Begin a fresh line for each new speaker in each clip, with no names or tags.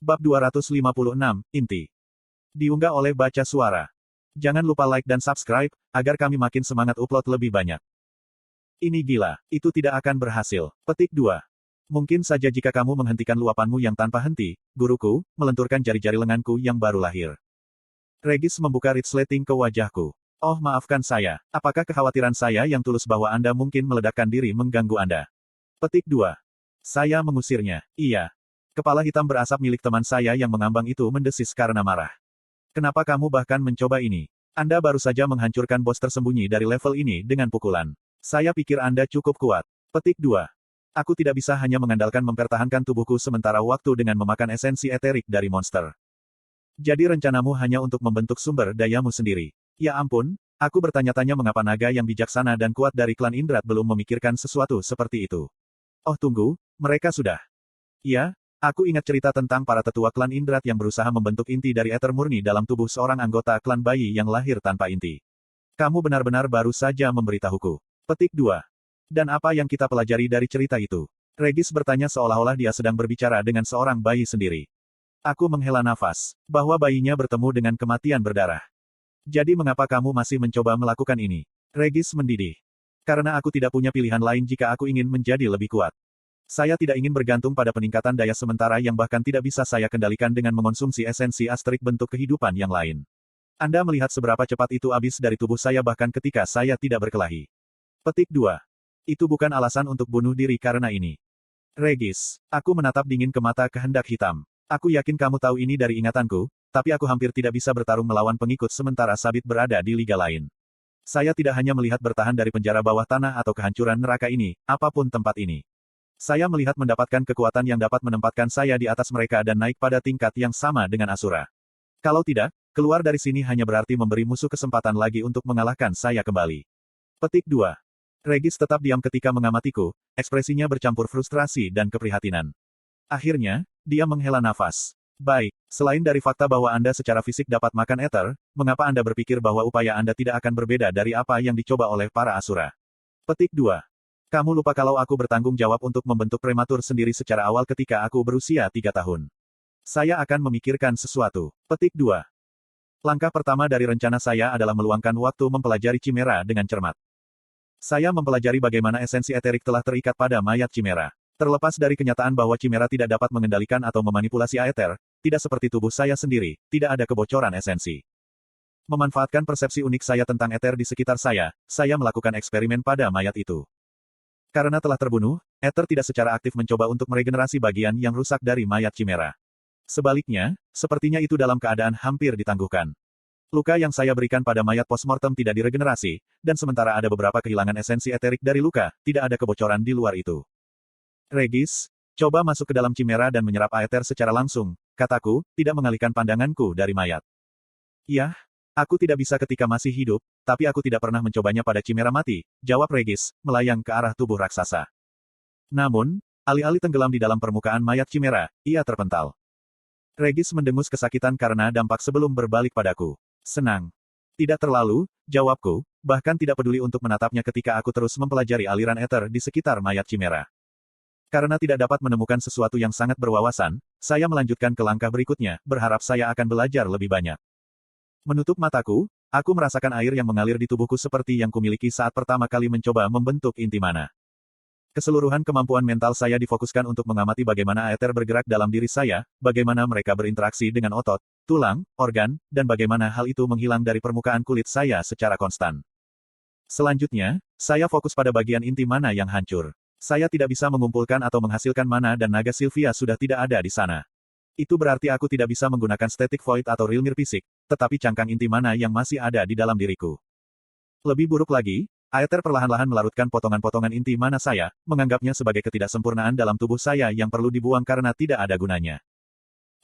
Bab 256, Inti. Diunggah oleh Baca Suara. Jangan lupa like dan subscribe, agar kami makin semangat upload lebih banyak. Ini gila, itu tidak akan berhasil. Petik 2. Mungkin saja jika kamu menghentikan luapanmu yang tanpa henti, guruku, melenturkan jari-jari lenganku yang baru lahir. Regis membuka resleting ke wajahku. Oh maafkan saya, apakah kekhawatiran saya yang tulus bahwa Anda mungkin meledakkan diri mengganggu Anda? Petik 2. Saya mengusirnya, iya. Kepala hitam berasap milik teman saya yang mengambang itu mendesis karena marah. Kenapa kamu bahkan mencoba ini? Anda baru saja menghancurkan bos tersembunyi dari level ini dengan pukulan. Saya pikir Anda cukup kuat. Petik 2. Aku tidak bisa hanya mengandalkan mempertahankan tubuhku sementara waktu dengan memakan esensi eterik dari monster. Jadi rencanamu hanya untuk membentuk sumber dayamu sendiri. Ya ampun, aku bertanya-tanya mengapa naga yang bijaksana dan kuat dari klan Indrat belum memikirkan sesuatu seperti itu. Oh tunggu, mereka sudah. Ya, aku ingat cerita tentang para tetua klan Indrat yang berusaha membentuk inti dari eter murni dalam tubuh seorang anggota klan bayi yang lahir tanpa inti. Kamu benar-benar baru saja memberitahuku. Petik 2. Dan apa yang kita pelajari dari cerita itu? Regis bertanya seolah-olah dia sedang berbicara dengan seorang bayi sendiri. Aku menghela nafas, bahwa bayinya bertemu dengan kematian berdarah. Jadi mengapa kamu masih mencoba melakukan ini? Regis mendidih. Karena aku tidak punya pilihan lain jika aku ingin menjadi lebih kuat. Saya tidak ingin bergantung pada peningkatan daya sementara yang bahkan tidak bisa saya kendalikan dengan mengonsumsi esensi asterik bentuk kehidupan yang lain. Anda melihat seberapa cepat itu habis dari tubuh saya bahkan ketika saya tidak berkelahi. Petik 2. Itu bukan alasan untuk bunuh diri karena ini. Regis, aku menatap dingin ke mata kehendak hitam. Aku yakin kamu tahu ini dari ingatanku, tapi aku hampir tidak bisa bertarung melawan pengikut sementara Sabit berada di liga lain. Saya tidak hanya melihat bertahan dari penjara bawah tanah atau kehancuran neraka ini, apapun tempat ini. Saya melihat mendapatkan kekuatan yang dapat menempatkan saya di atas mereka dan naik pada tingkat yang sama dengan Asura. Kalau tidak, keluar dari sini hanya berarti memberi musuh kesempatan lagi untuk mengalahkan saya kembali. Petik 2. Regis tetap diam ketika mengamatiku, ekspresinya bercampur frustrasi dan keprihatinan. Akhirnya, dia menghela nafas. Baik, selain dari fakta bahwa Anda secara fisik dapat makan ether, mengapa Anda berpikir bahwa upaya Anda tidak akan berbeda dari apa yang dicoba oleh para Asura? Petik 2. Kamu lupa kalau aku bertanggung jawab untuk membentuk prematur sendiri secara awal ketika aku berusia 3 tahun. Saya akan memikirkan sesuatu. Petik 2. Langkah pertama dari rencana saya adalah meluangkan waktu mempelajari Chimera dengan cermat. Saya mempelajari bagaimana esensi eterik telah terikat pada mayat Chimera. Terlepas dari kenyataan bahwa Chimera tidak dapat mengendalikan atau memanipulasi aether, tidak seperti tubuh saya sendiri, tidak ada kebocoran esensi. Memanfaatkan persepsi unik saya tentang ether di sekitar saya melakukan eksperimen pada mayat itu. Karena telah terbunuh, ether tidak secara aktif mencoba untuk meregenerasi bagian yang rusak dari mayat Chimera. Sebaliknya, sepertinya itu dalam keadaan hampir ditangguhkan. Luka yang saya berikan pada mayat postmortem tidak diregenerasi, dan sementara ada beberapa kehilangan esensi eterik dari luka, tidak ada kebocoran di luar itu. Regis, coba masuk ke dalam Chimera dan menyerap aether secara langsung, kataku, tidak mengalihkan pandanganku dari mayat. Yah, aku tidak bisa ketika masih hidup, tapi aku tidak pernah mencobanya pada Chimera mati, jawab Regis, melayang ke arah tubuh raksasa. Namun, alih-alih tenggelam di dalam permukaan mayat Chimera, ia terpental. Regis mendengus kesakitan karena dampak sebelum berbalik padaku. Senang. Tidak terlalu, jawabku, bahkan tidak peduli untuk menatapnya ketika aku terus mempelajari aliran ether di sekitar mayat Chimera. Karena tidak dapat menemukan sesuatu yang sangat berwawasan, saya melanjutkan ke langkah berikutnya, berharap saya akan belajar lebih banyak. Menutup mataku, aku merasakan air yang mengalir di tubuhku seperti yang kumiliki saat pertama kali mencoba membentuk inti mana. Keseluruhan kemampuan mental saya difokuskan untuk mengamati bagaimana aether bergerak dalam diri saya, bagaimana mereka berinteraksi dengan otot, tulang, organ, dan bagaimana hal itu menghilang dari permukaan kulit saya secara konstan. Selanjutnya, saya fokus pada bagian inti mana yang hancur. Saya tidak bisa mengumpulkan atau menghasilkan mana dan naga Sylvia sudah tidak ada di sana. Itu berarti aku tidak bisa menggunakan static void atau real mirror fisik, tetapi cangkang inti mana yang masih ada di dalam diriku. Lebih buruk lagi, aether perlahan-lahan melarutkan potongan-potongan inti mana saya, menganggapnya sebagai ketidaksempurnaan dalam tubuh saya yang perlu dibuang karena tidak ada gunanya.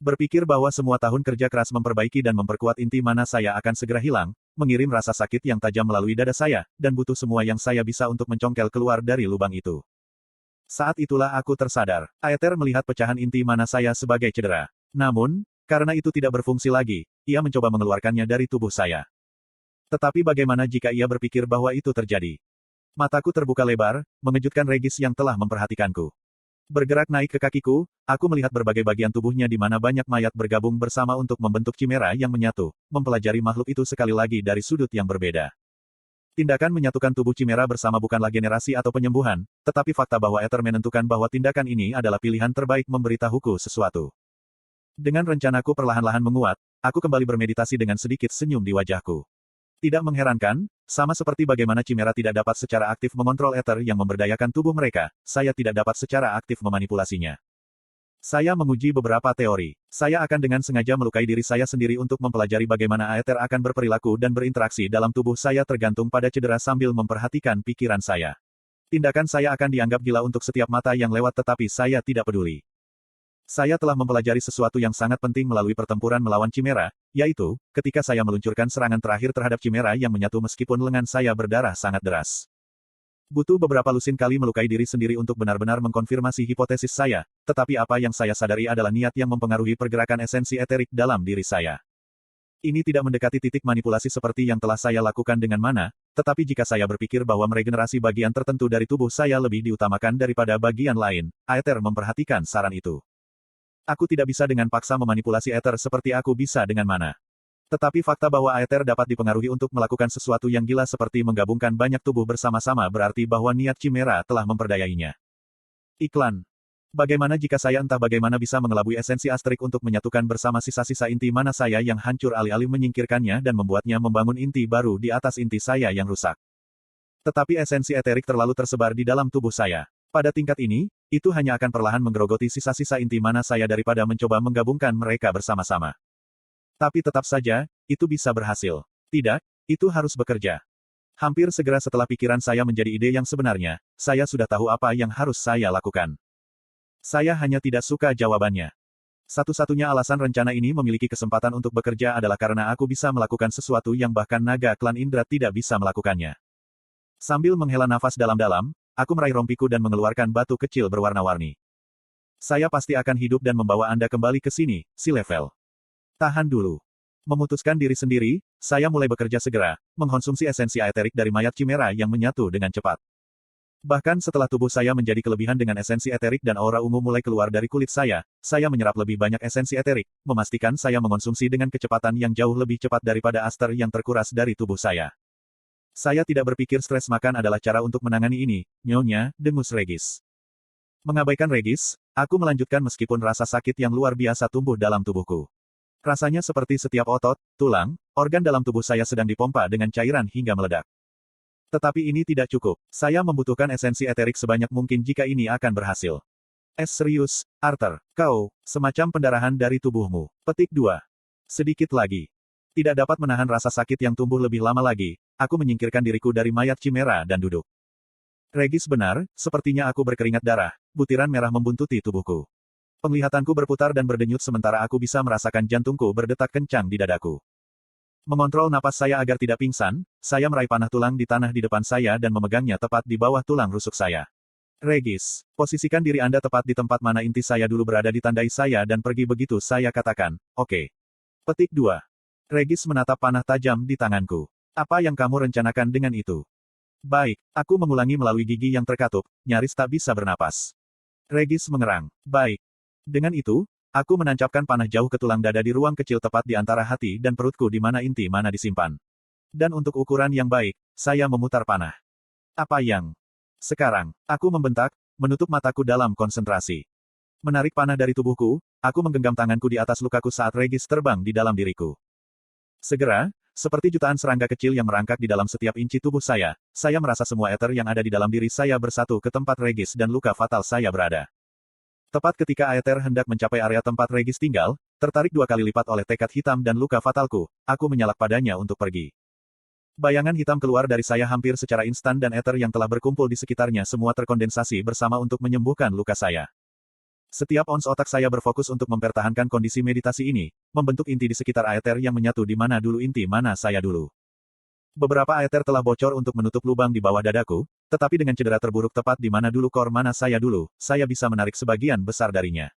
Berpikir bahwa semua tahun kerja keras memperbaiki dan memperkuat inti mana saya akan segera hilang, mengirim rasa sakit yang tajam melalui dada saya, dan butuh semua yang saya bisa untuk mencongkel keluar dari lubang itu. Saat itulah aku tersadar, aether melihat pecahan inti mana saya sebagai cedera. Namun, karena itu tidak berfungsi lagi, ia mencoba mengeluarkannya dari tubuh saya. Tetapi bagaimana jika ia berpikir bahwa itu terjadi? Mataku terbuka lebar, mengejutkan Regis yang telah memperhatikanku. Bergerak naik ke kakiku, aku melihat berbagai bagian tubuhnya di mana banyak mayat bergabung bersama untuk membentuk chimera yang menyatu, mempelajari makhluk itu sekali lagi dari sudut yang berbeda. Tindakan menyatukan tubuh chimera bersama bukanlah generasi atau penyembuhan, tetapi fakta bahwa Ether menentukan bahwa tindakan ini adalah pilihan terbaik memberitahuku sesuatu. Dengan rencanaku perlahan-lahan menguat, aku kembali bermeditasi dengan sedikit senyum di wajahku. Tidak mengherankan, sama seperti bagaimana chimera tidak dapat secara aktif mengontrol ether yang memberdayakan tubuh mereka, saya tidak dapat secara aktif memanipulasinya. Saya menguji beberapa teori. Saya akan dengan sengaja melukai diri saya sendiri untuk mempelajari bagaimana aether akan berperilaku dan berinteraksi dalam tubuh saya tergantung pada cedera sambil memperhatikan pikiran saya. Tindakan saya akan dianggap gila untuk setiap mata yang lewat tetapi saya tidak peduli. Saya telah mempelajari sesuatu yang sangat penting melalui pertempuran melawan chimera, yaitu, ketika saya meluncurkan serangan terakhir terhadap chimera yang menyatu meskipun lengan saya berdarah sangat deras. Butuh beberapa lusin kali melukai diri sendiri untuk benar-benar mengkonfirmasi hipotesis saya, tetapi apa yang saya sadari adalah niat yang mempengaruhi pergerakan esensi eterik dalam diri saya. Ini tidak mendekati titik manipulasi seperti yang telah saya lakukan dengan mana, tetapi jika saya berpikir bahwa meregenerasi bagian tertentu dari tubuh saya lebih diutamakan daripada bagian lain, Aether memperhatikan saran itu. Aku tidak bisa dengan paksa memanipulasi Aether seperti aku bisa dengan mana. Tetapi fakta bahwa Aether dapat dipengaruhi untuk melakukan sesuatu yang gila seperti menggabungkan banyak tubuh bersama-sama berarti bahwa niat Chimera telah memperdayainya. Iklan. Bagaimana jika saya entah bagaimana bisa mengelabui esensi Asterik untuk menyatukan bersama sisa-sisa inti mana saya yang hancur alih-alih menyingkirkannya dan membuatnya membangun inti baru di atas inti saya yang rusak. Tetapi esensi eterik terlalu tersebar di dalam tubuh saya. Pada tingkat ini, itu hanya akan perlahan menggerogoti sisa-sisa inti mana saya daripada mencoba menggabungkan mereka bersama-sama. Tapi tetap saja, itu bisa berhasil. Tidak, itu harus bekerja. Hampir segera setelah pikiran saya menjadi ide yang sebenarnya, saya sudah tahu apa yang harus saya lakukan. Saya hanya tidak suka jawabannya. Satu-satunya alasan rencana ini memiliki kesempatan untuk bekerja adalah karena aku bisa melakukan sesuatu yang bahkan naga klan Indra tidak bisa melakukannya. Sambil menghela nafas dalam-dalam, aku meraih rompiku dan mengeluarkan batu kecil berwarna-warni. Saya pasti akan hidup dan membawa Anda kembali ke sini, si level. Tahan dulu. Memutuskan diri sendiri, saya mulai bekerja segera, mengkonsumsi esensi aeterik dari mayat Chimera yang menyatu dengan cepat. Bahkan setelah tubuh saya menjadi kelebihan dengan esensi eterik dan aura ungu mulai keluar dari kulit saya menyerap lebih banyak esensi eterik, memastikan saya mengonsumsi dengan kecepatan yang jauh lebih cepat daripada aster yang terkuras dari tubuh saya. Saya tidak berpikir stres makan adalah cara untuk menangani ini, nyonya, dengus Regis. Mengabaikan Regis, aku melanjutkan meskipun rasa sakit yang luar biasa tumbuh dalam tubuhku. Rasanya seperti setiap otot, tulang, organ dalam tubuh saya sedang dipompa dengan cairan hingga meledak. Tetapi ini tidak cukup. Saya membutuhkan esensi eterik sebanyak mungkin jika ini akan berhasil. Serius, Arthur, kau, semacam pendarahan dari tubuhmu. Petik 2. Sedikit lagi. Tidak dapat menahan rasa sakit yang tumbuh lebih lama lagi, aku menyingkirkan diriku dari mayat Chimera dan duduk. Regis benar, sepertinya aku berkeringat darah, butiran merah membuntuti tubuhku. Penglihatanku berputar dan berdenyut sementara aku bisa merasakan jantungku berdetak kencang di dadaku. Mengontrol napas saya agar tidak pingsan, saya meraih panah tulang di tanah di depan saya dan memegangnya tepat di bawah tulang rusuk saya. Regis, posisikan diri Anda tepat di tempat mana inti saya dulu berada ditandai saya dan pergi begitu saya katakan, oke. Petik 2. Regis menatap panah tajam di tanganku. Apa yang kamu rencanakan dengan itu? Baik, aku mengulangi melalui gigi yang terkatup, nyaris tak bisa bernapas. Regis mengerang. Baik. Dengan itu, aku menancapkan panah jauh ke tulang dada di ruang kecil tepat di antara hati dan perutku di mana inti mana disimpan. Dan untuk ukuran yang baik, saya memutar panah. Apa yang? Sekarang, aku membentak, menutup mataku dalam konsentrasi. Menarik panah dari tubuhku, aku menggenggam tanganku di atas lukaku saat Regis terbang di dalam diriku. Segera, seperti jutaan serangga kecil yang merangkak di dalam setiap inci tubuh saya merasa semua ether yang ada di dalam diri saya bersatu ke tempat Regis dan luka fatal saya berada. Tepat ketika aether hendak mencapai area tempat Regis tinggal, tertarik 2 kali lipat oleh tekad hitam dan luka fatalku, aku menyalak padanya untuk pergi. Bayangan hitam keluar dari saya hampir secara instan dan ether yang telah berkumpul di sekitarnya semua terkondensasi bersama untuk menyembuhkan luka saya. Setiap ons otak saya berfokus untuk mempertahankan kondisi meditasi ini, membentuk inti di sekitar aether yang menyatu di mana dulu inti mana saya dulu. Beberapa aether telah bocor untuk menutup lubang di bawah dadaku, tetapi dengan cedera terburuk tepat di mana dulu kor mana saya dulu, saya bisa menarik sebagian besar darinya.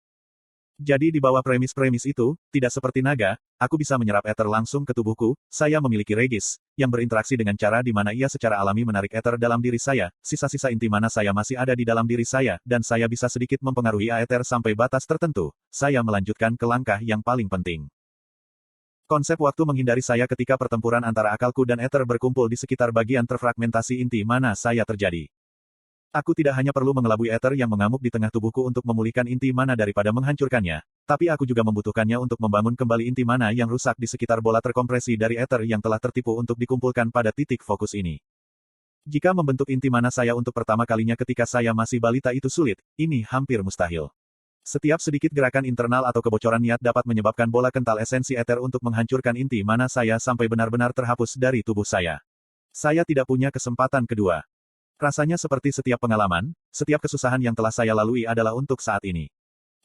Jadi di bawah premis-premis itu, tidak seperti naga, aku bisa menyerap ether langsung ke tubuhku, saya memiliki Regis, yang berinteraksi dengan cara di mana ia secara alami menarik ether dalam diri saya, sisa-sisa inti mana saya masih ada di dalam diri saya, dan saya bisa sedikit mempengaruhi aether sampai batas tertentu. Saya melanjutkan ke langkah yang paling penting. Konsep waktu menghindari saya ketika pertempuran antara akalku dan ether berkumpul di sekitar bagian terfragmentasi inti mana saya terjadi. Aku tidak hanya perlu mengelabui ether yang mengamuk di tengah tubuhku untuk memulihkan inti mana daripada menghancurkannya, tapi aku juga membutuhkannya untuk membangun kembali inti mana yang rusak di sekitar bola terkompresi dari ether yang telah tertipu untuk dikumpulkan pada titik fokus ini. Jika membentuk inti mana saya untuk pertama kalinya ketika saya masih balita itu sulit, ini hampir mustahil. Setiap sedikit gerakan internal atau kebocoran niat dapat menyebabkan bola kental esensi ether untuk menghancurkan inti mana saya sampai benar-benar terhapus dari tubuh saya. Saya tidak punya kesempatan kedua. Rasanya seperti setiap pengalaman, setiap kesusahan yang telah saya lalui adalah untuk saat ini.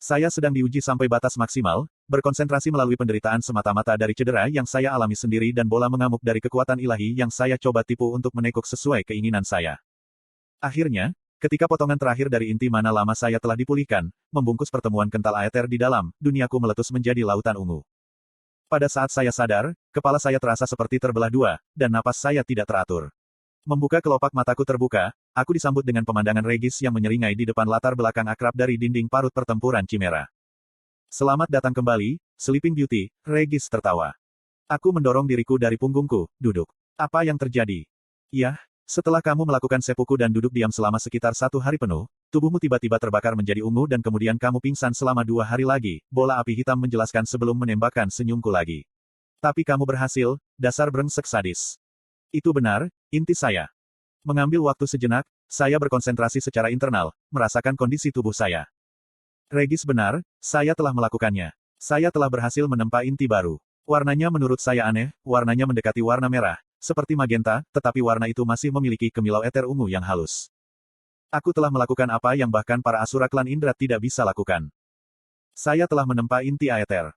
Saya sedang diuji sampai batas maksimal, berkonsentrasi melalui penderitaan semata-mata dari cedera yang saya alami sendiri dan bola mengamuk dari kekuatan ilahi yang saya coba tipu untuk menekuk sesuai keinginan saya. Akhirnya, ketika potongan terakhir dari inti mana lama saya telah dipulihkan, membungkus pertemuan kental aether di dalam, duniaku meletus menjadi lautan ungu. Pada saat saya sadar, kepala saya terasa seperti terbelah dua, dan napas saya tidak teratur. Membuka kelopak mataku terbuka, aku disambut dengan pemandangan Regis yang menyeringai di depan latar belakang akrab dari dinding parut pertempuran Chimera. Selamat datang kembali, Sleeping Beauty, Regis tertawa. Aku mendorong diriku dari punggungku, duduk. Apa yang terjadi? Yah, setelah kamu melakukan seppuku dan duduk diam selama sekitar 1 hari penuh, tubuhmu tiba-tiba terbakar menjadi ungu dan kemudian kamu pingsan selama 2 hari lagi, bola api hitam menjelaskan sebelum menembakkan senyumku lagi. Tapi kamu berhasil, dasar brengsek sadis. Itu benar, inti saya. Mengambil waktu sejenak, saya berkonsentrasi secara internal, merasakan kondisi tubuh saya. Regis benar, saya telah melakukannya. Saya telah berhasil menempa inti baru. Warnanya menurut saya aneh, warnanya mendekati warna merah, seperti magenta, tetapi warna itu masih memiliki kemilau ether ungu yang halus. Aku telah melakukan apa yang bahkan para asura klan Indra tidak bisa lakukan. Saya telah menempa inti aether.